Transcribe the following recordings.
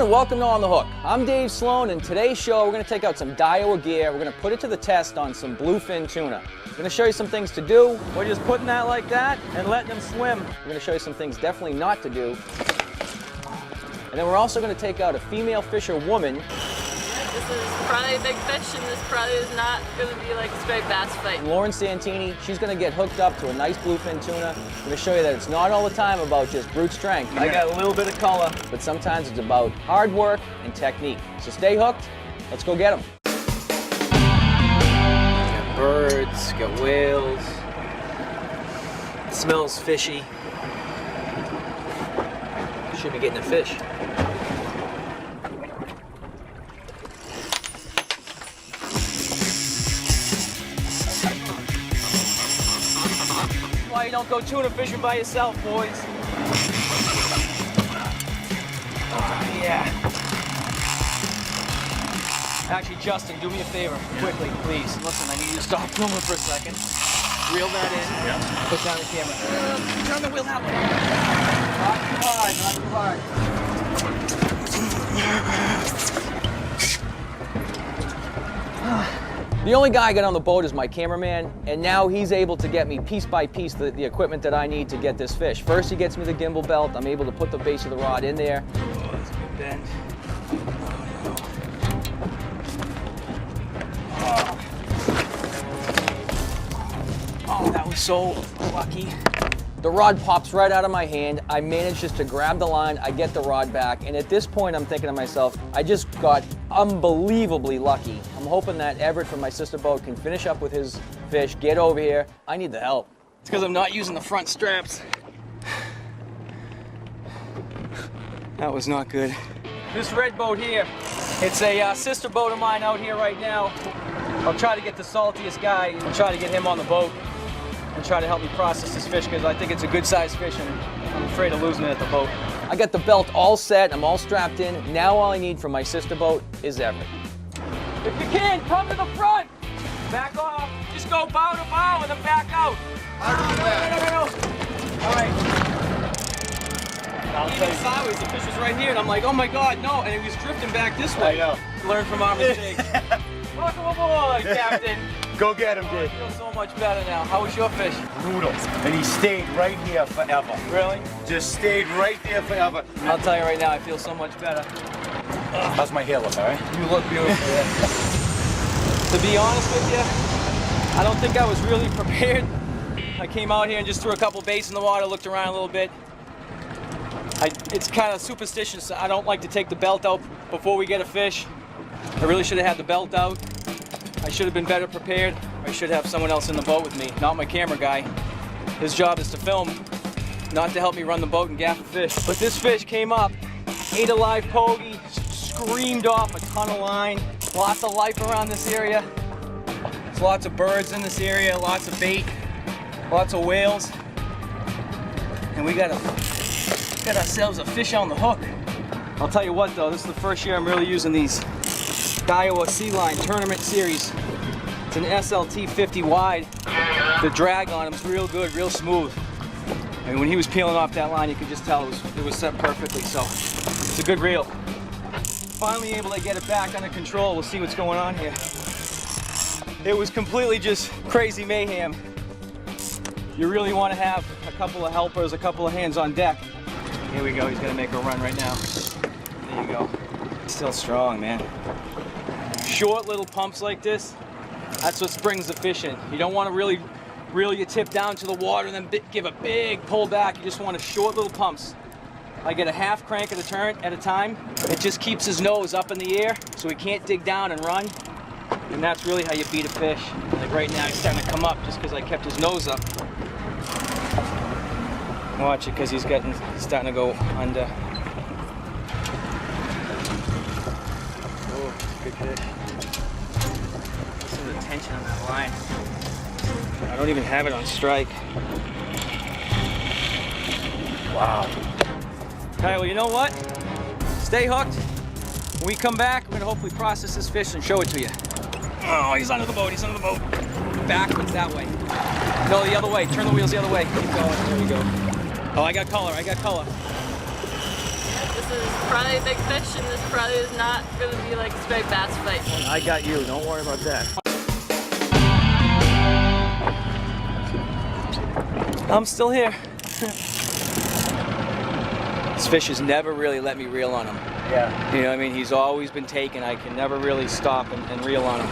everyone, and welcome to On the Hook. I'm Dave Sloan, and today's show we're going to take out some Daiwa gear. We're going to put it to the test on some bluefin tuna. I'm going to show you some things to do. We're just putting that like that and letting them swim. We're going to show you some things definitely not to do. And then we're also going to take out a female fisher woman. This is probably a big fish, and this probably is not going to be like a straight bass fight. Lauren Santini, she's going to get hooked up to a nice bluefin tuna. I'm going to show you that it's not all the time about just brute strength. I got a little bit of color, but sometimes it's about hard work and technique. So stay hooked. Let's go get them. Got birds, got whales. It smells fishy. Should be getting a fish. Why you don't go tuna fishing by yourself, boys? Oh, yeah. Actually, Justin, do me a favor, quickly, please. Listen, I need you to stop filming for a second. Reel that in. Yeah. Put down the camera. Turn the wheel that way. Not too hard, not too hard. The only guy I got on the boat is my cameraman, and now he's able to get me piece by piece the equipment that I need to get this fish. First, he gets me the gimbal belt. I'm able to put the base of the rod in there. Oh, that's a good bend. Oh, that was so lucky. The rod pops right out of my hand. I manage just to grab the line, I get the rod back, and at this point I'm thinking to myself, I just got unbelievably lucky. I'm hoping that Everett from my sister boat can finish up with his fish, get over here. I need the help. It's because I'm not using the front straps. That was not good. This red boat here, it's a sister boat of mine out here right now. I'll try to get the saltiest guy and try to get him on the boat and try to help me process this fish because I think it's a good sized fish and I'm afraid of losing it at the boat. I got the belt all set, I'm all strapped in. Now all I need from my sister boat is Everett. If you can, come to the front. Back off. Just go bow to bow and then back out. No. All right. Even sideways, the fish was right here and I'm like, oh my God, no. And he was drifting back this way. I know. Learn from our mistakes. Welcome aboard, Captain. Go get him, Dave. I feel so much better now. How was your fish? Noodles. And he stayed right here forever. Really? Just stayed right there forever. I'll tell you right now, I feel so much better. How's my hair look, all right? You look beautiful. Yeah. To be honest with you, I don't think I was really prepared. I came out here and just threw a couple baits in the water, looked around a little bit. It's kind of superstitious. I don't like to take the belt out before we get a fish. I really should have had the belt out. I should have been better prepared. I should have someone else in the boat with me, not my camera guy. His job is to film, not to help me run the boat and gaff a fish. But this fish came up, ate a live pogie, screamed off a ton of line. Lots of life around this area. There's lots of birds in this area, lots of bait, lots of whales. And we got ourselves a fish on the hook. I'll tell you what though, this is the first year I'm really using these Daiwa Sea Line Tournament Series. It's an SLT 50 wide. The drag on him is real good, real smooth. I mean, when he was peeling off that line, you could just tell it was set perfectly, so it's a good reel. Finally able to get it back under control. We'll see what's going on here. It was completely just crazy mayhem. You really want to have a couple of helpers, a couple of hands on deck. Here we go, he's gonna make a run right now. There you go. Still strong, man. Short little pumps like this, that's what brings the fish in. You don't want to really reel your tip down to the water and then give a big pull back. You just want a short little pumps. I get a half crank at a time. It just keeps his nose up in the air so he can't dig down and run. And that's really how you beat a fish. Like right now he's starting to come up just because I kept his nose up. Watch it because he's starting to go under. Oh, good fish. Listen to the tension on that line. I don't even have it on strike. Wow. All right, well, you know what? Stay hooked. When we come back, we're gonna hopefully process this fish and show it to you. Oh, he's under the boat, he's under the boat. Backwards that way. No, the other way. Turn the wheels the other way. Keep going. There you go. Oh, I got color. I got color. This is probably a big fish, and this probably is not going to be like a straight bass fight. I got you. Don't worry about that. I'm still here. This fish has never really let me reel on him. Yeah. You know what I mean? He's always been taken. I can never really stop and reel on him.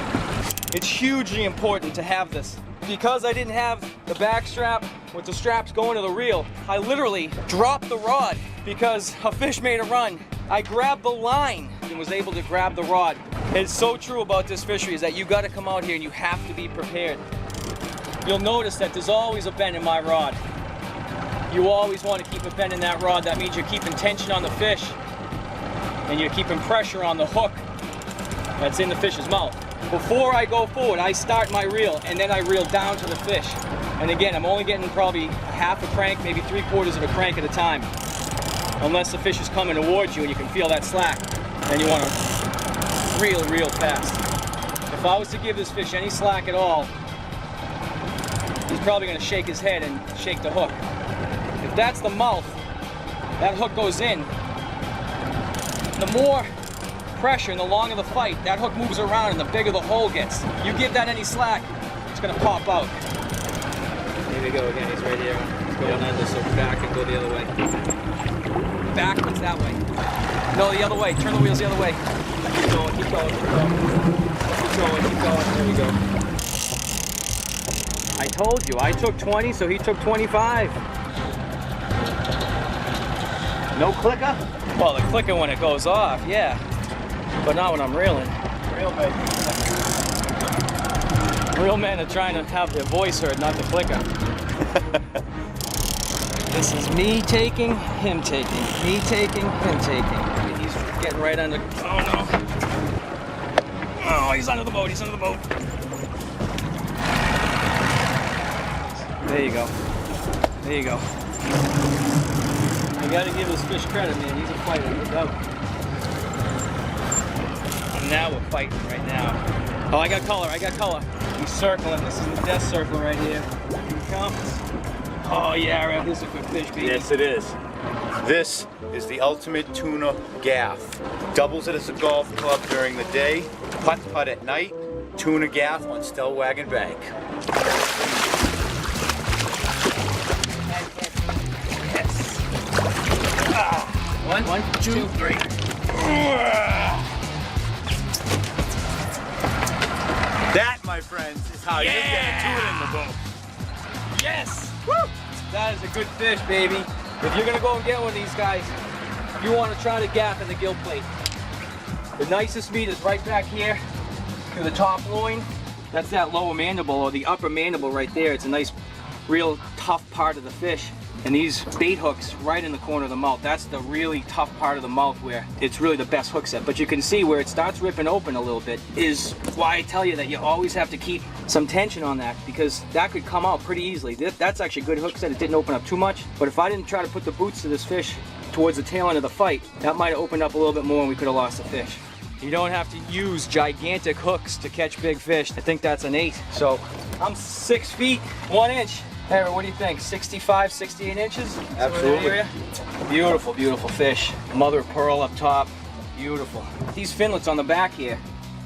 It's hugely important to have this. Because I didn't have the back strap with the straps going to the reel, I literally dropped the rod because a fish made a run. I grabbed the line and was able to grab the rod. It's so true about this fishery is that you got to come out here and you have to be prepared. You'll notice that there's always a bend in my rod. You always want to keep a bend in that rod. That means you're keeping tension on the fish and you're keeping pressure on the hook that's in the fish's mouth. Before I go forward, I start my reel and then I reel down to the fish. And again, I'm only getting probably half a crank, maybe 3/4 of a crank at a time. Unless the fish is coming towards you and you can feel that slack, then you want to reel real fast. If I was to give this fish any slack at all, he's probably going to shake his head and shake the hook. If that's the mouth, that hook goes in. The more pressure and the longer the fight, that hook moves around and the bigger the hole gets. You give that any slack, it's going to pop out. Here we go again, he's right here. He's going under, so back and go the other way. Backwards that way. No, the other way. Turn the wheels the other way. Keep going, keep going, keep going. Keep going, keep going. There we go. I told you, I took 20, so he took 25. No clicker? Well, the clicker when it goes off, yeah. But not when I'm reeling. Real big. Real men are trying to have their voice heard, not the clicker. This is me taking, him taking, me taking, him taking. He's getting right under. Oh no. Oh, he's under the boat, he's under the boat. There you go. There you go. You gotta give this fish credit, man. He's a fighter, no doubt. And now we're fighting right now. Oh, I got color, I got color. He's circling. This is the death circle right here. Here he comes. Oh yeah, right. This is a good fish, baby. Yes, it is. This is the ultimate tuna gaff. Doubles it as a golf club during the day, putt at night, tuna gaff on Stellwagen Bank. Yes. Ah. One, two, three. That, my friends, is how you get a tuna in the boat. Yes! Woo! That is a good fish, baby. If you're gonna go and get one of these guys, you want to try the gap in the gill plate. The nicest meat is right back here to the top loin. That's that lower mandible or the upper mandible right there. It's a nice, real tough part of the fish. And these bait hooks right in the corner of the mouth, that's the really tough part of the mouth where it's really the best hook set. But you can see where it starts ripping open a little bit is why I tell you that you always have to keep some tension on that because that could come out pretty easily. That's actually a good hook set. It didn't open up too much. But if I didn't try to put the boots to this fish towards the tail end of the fight, that might have opened up a little bit more and we could have lost the fish. You don't have to use gigantic hooks to catch big fish. I think that's an 8. So I'm 6 feet, 1 inch. Aaron, what do you think? 65, 68 inches? Absolutely. Beautiful, beautiful fish. Mother of pearl up top. Beautiful. These finlets on the back here,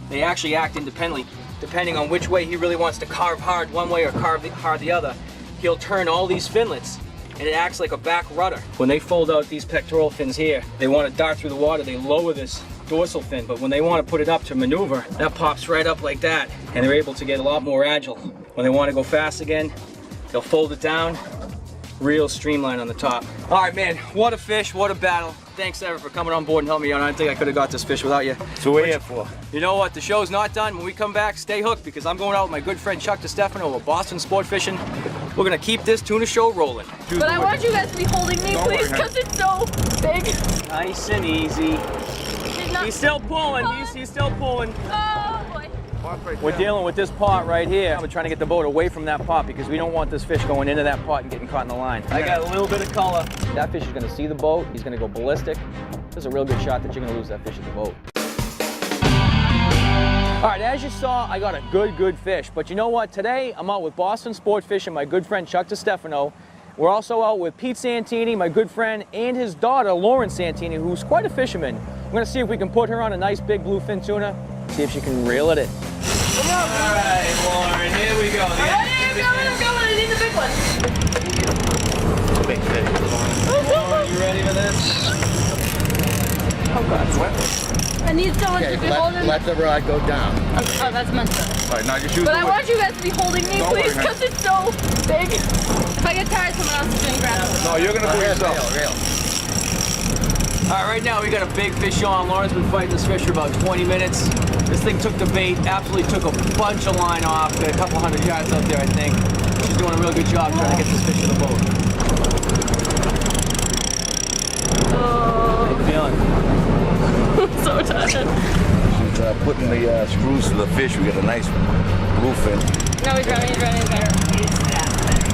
they actually act independently. Depending on which way he really wants to carve hard one way or carve hard the other, he'll turn all these finlets and it acts like a back rudder. When they fold out these pectoral fins here, they want to dart through the water, they lower this dorsal fin, but when they want to put it up to maneuver, that pops right up like that, and they're able to get a lot more agile. When they want to go fast again, they'll fold it down, real streamline on the top. All right, man, what a fish, what a battle. Thanks, Evan, for coming on board and helping me out. I don't think I could have got this fish without you. That's what we're here for. You know what, the show's not done. When we come back, stay hooked because I'm going out with my good friend Chuck DeStefano of Boston Sport Fishing. We're gonna keep this tuna show rolling. But I want you guys to be holding me, please, because it's so big. Nice and easy. He's still pulling, he's still pulling. Oh, boy. We're dealing with this pot right here. We're trying to get the boat away from that pot because we don't want this fish going into that pot and getting caught in the line. I got a little bit of color. That fish is going to see the boat. He's going to go ballistic. There's a real good shot that you're going to lose that fish at the boat. All right, as you saw, I got a good fish. But you know what? Today, I'm out with Boston Sport Fishing, my good friend Chuck DeStefano. We're also out with Pete Santini, my good friend, and his daughter, Lauren Santini, who's quite a fisherman. I'm gonna see if we can put her on a nice big bluefin tuna, see if she can reel it in. Come on. All right, Lauren, here we go. I'm going. I need the big one. Big fish. Lauren, you ready for this? Oh God. I need someone to be holding. Let the rod go down. Oh, that's meant to. All right, now just use But the I whip. want you guys to be holding me, Don't please, worry, because it's so big. If I get tired, someone else is going to grab it. No, you're going to do it yourself. Real. All right, right now we got a big fish on. Lauren's been fighting this fish for about 20 minutes. This thing took the bait, absolutely took a bunch of line off. Got a couple hundred yards out there, I think. She's doing a real good job trying to get this fish to the boat. How you feeling? I'm so tired. She's putting the screws to the fish. We got a nice bluefin. No, he's running.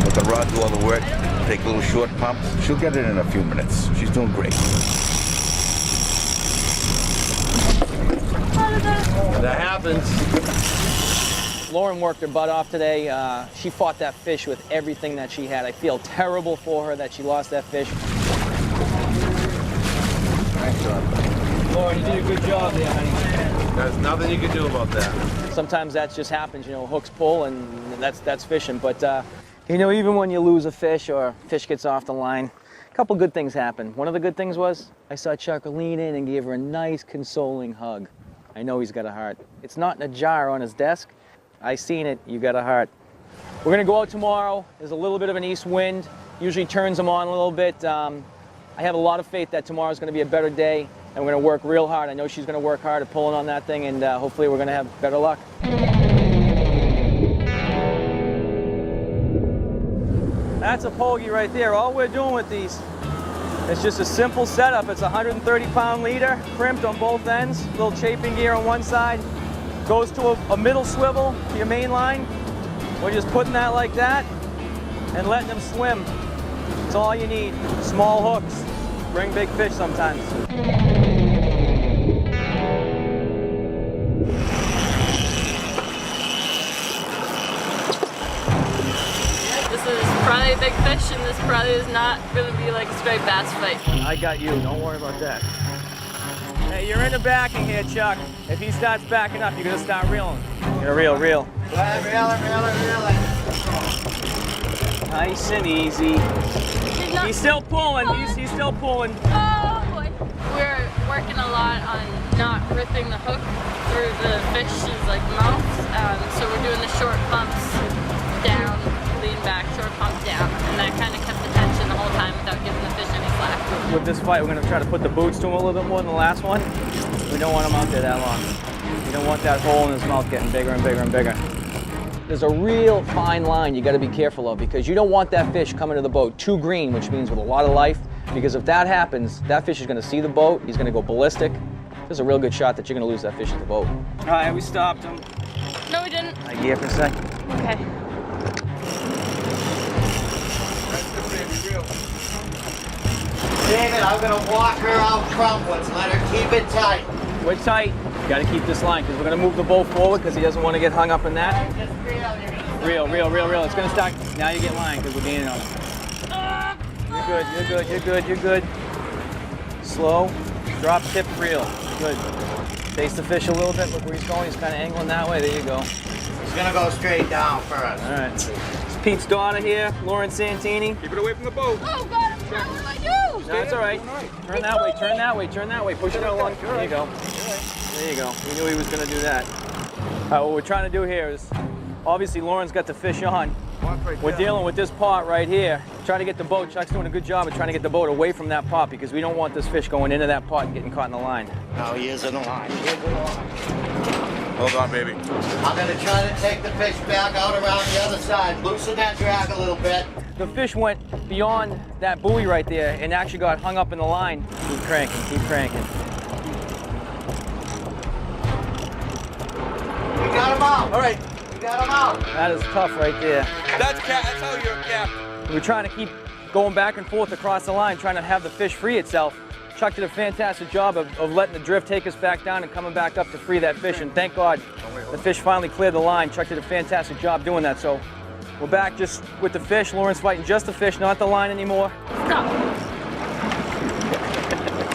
Let the rod do all the work. Take little short pumps. She'll get it in a few minutes. She's doing great. That happens. Lauren worked her butt off today. She fought that fish with everything that she had. I feel terrible for her that she lost that fish. Nice job. Lauren, you did a good job there, honey. There's nothing you can do about that. Sometimes that just happens, you know, hooks pull and that's fishing. But, you know, even when you lose a fish or fish gets off the line, a couple good things happen. One of the good things was I saw Chucker lean in and gave her a nice consoling hug. I know he's got a heart. It's not in a jar on his desk. I seen it, you got a heart. We're gonna go out tomorrow. There's a little bit of an east wind, usually turns them on a little bit. I have a lot of faith that tomorrow's gonna be a better day and we're gonna work real hard. I know she's gonna work hard at pulling on that thing and hopefully we're gonna have better luck. That's a pogie right there. All we're doing with these, it's just a simple setup. It's a 130-pound leader, crimped on both ends, little chafing gear on one side, goes to a middle swivel to your main line. We're just putting that like that and letting them swim. That's all you need. Small hooks, bring big fish sometimes. This is probably a big fish, and this probably is not going to be like a straight bass fight. I got you, don't worry about that. Hey, you're in the backing here, Chuck. If he starts backing up, you're gonna start reeling. You're gonna reel. Reel it. Nice and easy. He's still pulling, he's still pulling. Oh boy. We're working a lot on not ripping the hook through the fish's like mouth. So we're doing the short pumps down, lean back, short pump down, and that kind of kept the tension the whole time without giving the fish any slack. With this fight, we're gonna try to put the boots to him a little bit more than the last one. We don't want him out there that long. We don't want that hole in his mouth getting bigger and bigger and bigger. There's a real fine line you gotta be careful of because you don't want that fish coming to the boat too green, which means with a lot of life, because if that happens, that fish is gonna see the boat, he's gonna go ballistic. There's a real good shot that you're gonna lose that fish at the boat. All right, we stopped him. No, we didn't. I gear for a sec. Okay. David, I'm going to walk her out crumpets. Let her keep it tight. We're tight. You gotta keep this line because we're gonna move the boat forward because he doesn't want to get hung up in that. Just Reel. It's gonna start. Now you get line because we're gaining on it. You're good. Slow. Drop, tip, reel. Good. Face the fish a little bit. Look where he's going. He's kind of angling that way. There you go. He's going to go straight down first. All right. It's Pete's daughter here, Lauren Santini. Keep it away from the boat. Oh God, I'm trying. What do I do? No, it's all right. Turn that way. Push it along. There you go. There you go. We knew he was going to do that. All right, what we're trying to do here is, obviously Lauren's got the fish on. We're dealing with this pot right here. Trying to get the boat, Chuck's doing a good job of trying to get the boat away from that pot because we don't want this fish going into that pot and getting caught in the line. No, he is in the line. Hold on, baby. I'm going to try to take the fish back out around the other side. Loosen that drag a little bit. The fish went beyond that buoy right there and actually got hung up in the line. Keep cranking. We got him out. All right. We got him out. That is tough right there. That's how you're a captain. We're trying to keep going back and forth across the line, trying to have the fish free itself. Chuck did a fantastic job of letting the drift take us back down and coming back up to free that fish, and thank God the fish finally cleared the line. Chuck did a fantastic job doing that, so We're back just with the fish. Lauren's fighting just the fish, not the line anymore. Stop.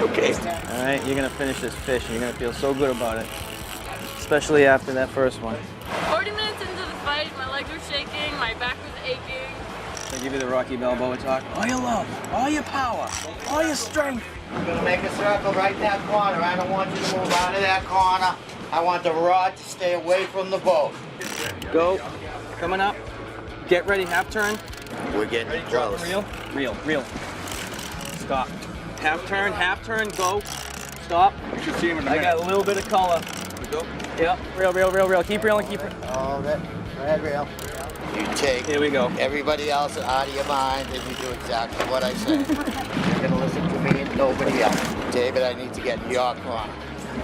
Okay. All right, you're gonna finish this fish and you're gonna feel so good about it. Especially after that first one. 40 minutes into the fight, my legs were shaking, my back was aching. I give you the Rocky Balboa talk. All your love, all your power, all your strength. I'm gonna make a circle right in that corner. I don't want you to move out of that corner. I want the rod to stay away from the boat. Go. Coming up. Get ready, half turn. We're getting Ready, drop, close. reel. Stop. Half turn, go. Stop. You should see him in a I minute. got a little bit of color. Go. Yep, reel. Keep reeling, keep reeling. Hold it. Red reel. You take Here we go. everybody else out of your mind and you do exactly what I say. You're gonna listen to me and nobody else. David, I need to get in your corner.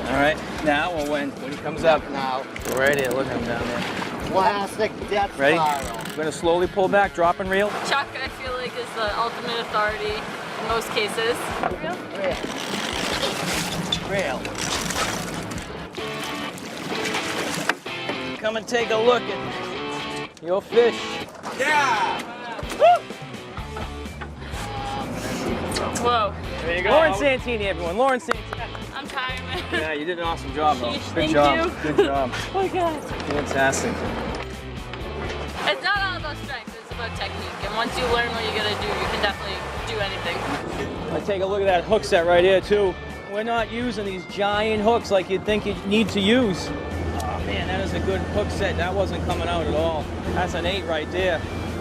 All right, now or when he comes up. Now, Right here, look at him down there. classic death Ready? spiral. We're gonna slowly pull back, drop and reel. Chuck, I feel like, is the ultimate authority in most cases. Reel. Come and take a look at your fish. Yeah! Whoa. There you go. Lauren Santini, everyone. Lauren Santini. I'm tired, man. Yeah, you did an awesome job, though. Sheesh, Good thank job. you. Good job. Oh my God. Fantastic. It's not all about strength, it's about technique. And once you learn what you gotta do, you can definitely do anything. I take a look at that hook set right here, too. We're not using these giant hooks like you'd think you need to use. Oh, man, that is a good hook set. That wasn't coming out at all. That's an 8 right there.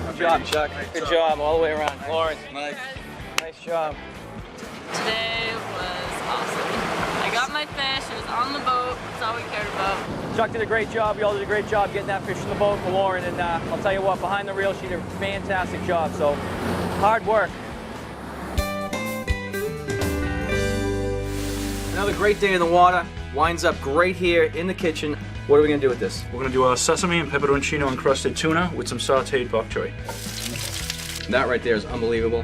Good job, Chuck. Good job all the way around. Lauren, Nice. nice job. Today was awesome. I got my fish, it was on the boat, that's all we cared about. Chuck did a great job. You all did a great job getting that fish in the boat for Lauren. And I'll tell you what, behind the reel, she did a fantastic job. So, hard work. Another great day in the water. Winds up great here in the kitchen. What are we gonna do with this? We're gonna do a sesame and pepperoncino encrusted tuna with some sauteed bok choy. That right there is unbelievable.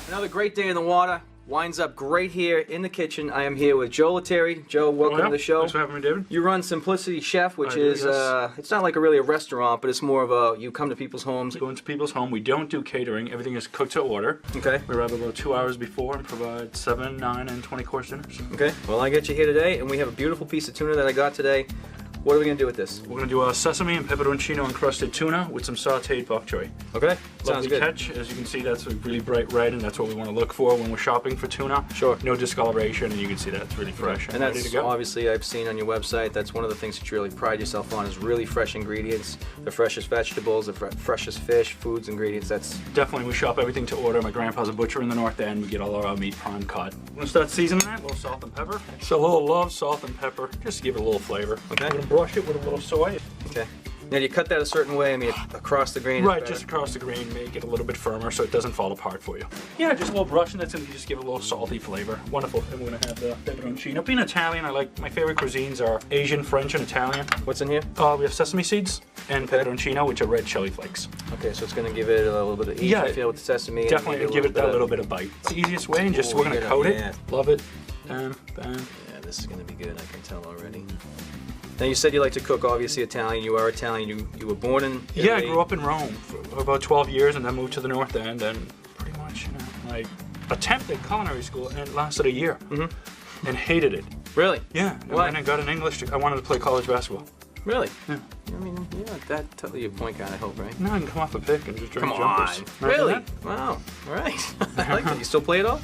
Another great day in the water. Winds up great here in the kitchen. I am here with Joe Lettieri. Joe, welcome to the show. Thanks for having me, David. You run Simplicity Chef, which I do, is, yes. it's not like really a restaurant, but it's more of a, you come to people's homes. Go into people's home. We don't do catering. Everything is cooked to order. Okay. We arrive about 2 hours before and provide 7, 9, and 20 course dinners. Okay. Well, I get you here today, and we have a beautiful piece of tuna that I got today. What are we gonna do with this? We're gonna do a sesame and pepperoncino encrusted tuna with some sauteed bok choy. Okay. Sounds Lovely good. catch. As you can see, that's a really bright red, and that's what we want to look for when we're shopping for tuna. Sure. No discoloration, and you can see that it's really fresh and ready that's to go. obviously I've seen on your website. That's one of the things that you really pride yourself on is really fresh ingredients, the freshest vegetables, the freshest fish, foods, ingredients. That's Definitely, we shop everything to order. My grandpa's a butcher in the North End. We get all our meat prime cut. We're gonna start seasoning that. A little salt and pepper. So a little love, salt and pepper, just to give it a little flavor. Okay. We're gonna brush it with a little soy. okay. Now, do you cut that a certain way? I mean, across the grain. is Right, better? just across the grain, make it a little bit firmer so it doesn't fall apart for you. Yeah, just a little brush, and that's gonna just give it a little salty flavor. Wonderful. And we're gonna have the pepperoncino. Being Italian, I like my favorite cuisines are Asian, French, and Italian. What's in here? We have sesame seeds and pepperoncino, which are red chili flakes. Okay, so it's going to give it a little bit of each. Yeah, I feel with the sesame. and Definitely maybe give it that of- little bit of bite. It's the easiest way, and just Oh, we're gonna yeah, coat yeah. it. Love it. Bam, bam. Yeah, this is going to be good. I can tell already. Now, you said you like to cook. Obviously, Italian. You are Italian. You were born in Italy. Yeah, I grew up in Rome for about 12 years and then moved to the North End, and pretty much, you know, my attempt at culinary school and it lasted a year and hated it. Really? Yeah, and Why? then I got an English degree. I wanted to play college basketball. Really? Yeah. I mean, you're not that totally a point guard, I hope, right? No, I can come off a pick and just drink Come on. jumpers. Remember Really? that? Wow. All right. I like that. You still play it all?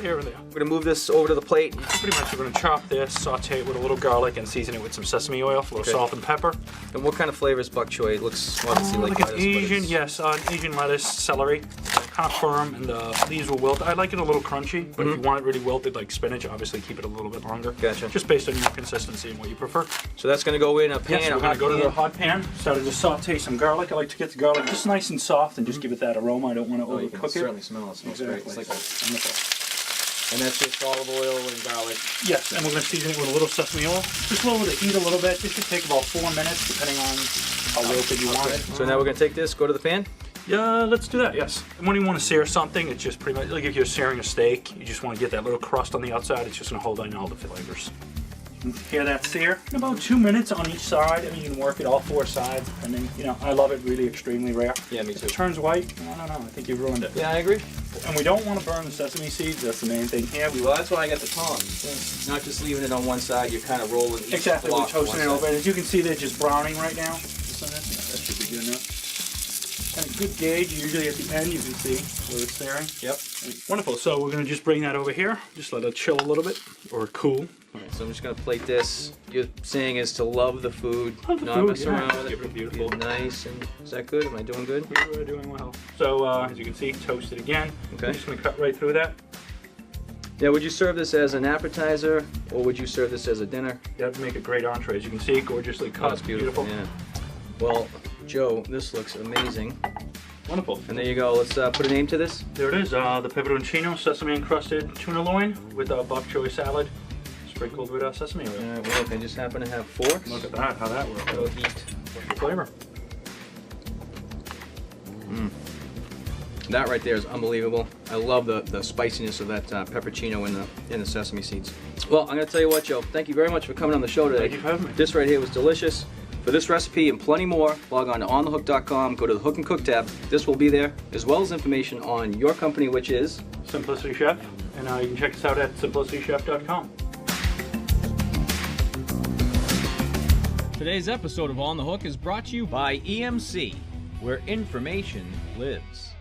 Here and there. We're going to move this over to the plate. Pretty much, we're gonna chop this, saute it with a little garlic, and season it with some sesame oil, a little Okay. salt and pepper. And what kind of flavor is bok choy? It looks obviously like Like an lettuce, but Asian, it's- yes, Asian lettuce, celery, kind of firm, and the leaves will wilt. I like it a little crunchy, but if you want it really wilted like spinach, obviously keep it a little bit longer. Gotcha. Just based on your consistency and what you prefer. So that's going to go in a pan. Yes, a we're gonna hot go to pan. the hot pan. Started to saute some garlic. I like to get the garlic just nice and soft and just give it that aroma. I don't want to Oh, you can overcook it. certainly smell it. It smells great. Exactly. It's like Wonderful. and that's just olive oil and garlic. Yes, and we're going to season it with a little sesame oil. Just lower the heat a little bit. This should take about 4 minutes, depending on how wilted you want it. So now we're going to take this, go to the pan. Yeah, let's do that, yes. And when you want to sear something, it's just pretty much like if you're searing a steak, you just want to get that little crust on the outside. It's just going to hold in all the flavors. Hear that sear? In about 2 minutes on each side. I mean, you can work it all 4 sides, and then, you know, I love it really extremely rare. Yeah, me If too. it turns white, I don't know, I think you've ruined it. Yeah, I agree. And we don't want to burn the sesame seeds, that's the main thing here. Well, that's why I got the tongs. Not just leaving it on one side, you're kind of rolling each Exactly, we're block to toasting it one over, side. and as you can see, they're just browning right now. Just on this, yeah, that should be good enough. Kind of good gauge, usually at the end you can see where it's searing. Yep. Wonderful, so we're going to just bring that over here, just let it chill a little bit, or cool. Alright, so I'm just gonna plate this. You're saying is to love the food, Love the not food, mess yeah. around with it. Give it beautiful. Be nice, and is that good? Am I doing good? We're doing well. So, as you can see, toast it again. Okay. I'm just going to cut right through that. Yeah, would you serve this as an appetizer, or would you serve this as a dinner? That would make a great entree. As you can see, gorgeously cut. Oh, that's beautiful. Yeah. Well, Joe, this looks amazing. Wonderful. And there you go. Let's put a name to this. There it is, the peperoncino sesame encrusted tuna loin with bok choy salad sprinkled with sesame oil. Alright, well, look, I just happen to have forks. Look at that, how that works. It'll heat. What's the flavor? That right there is unbelievable. I love the spiciness of that pepperoncino in the sesame seeds. Well, I'm going to tell you what, Joe. Thank you very much for coming on the show today. Thank you for having me. This right here was delicious. For this recipe and plenty more, log on to onthehook.com, go to the Hook and Cook tab. This will be there, as well as information on your company, which is Simplicity Chef, and you can check us out at simplicitychef.com. Today's episode of On the Hook is brought to you by EMC, where information lives.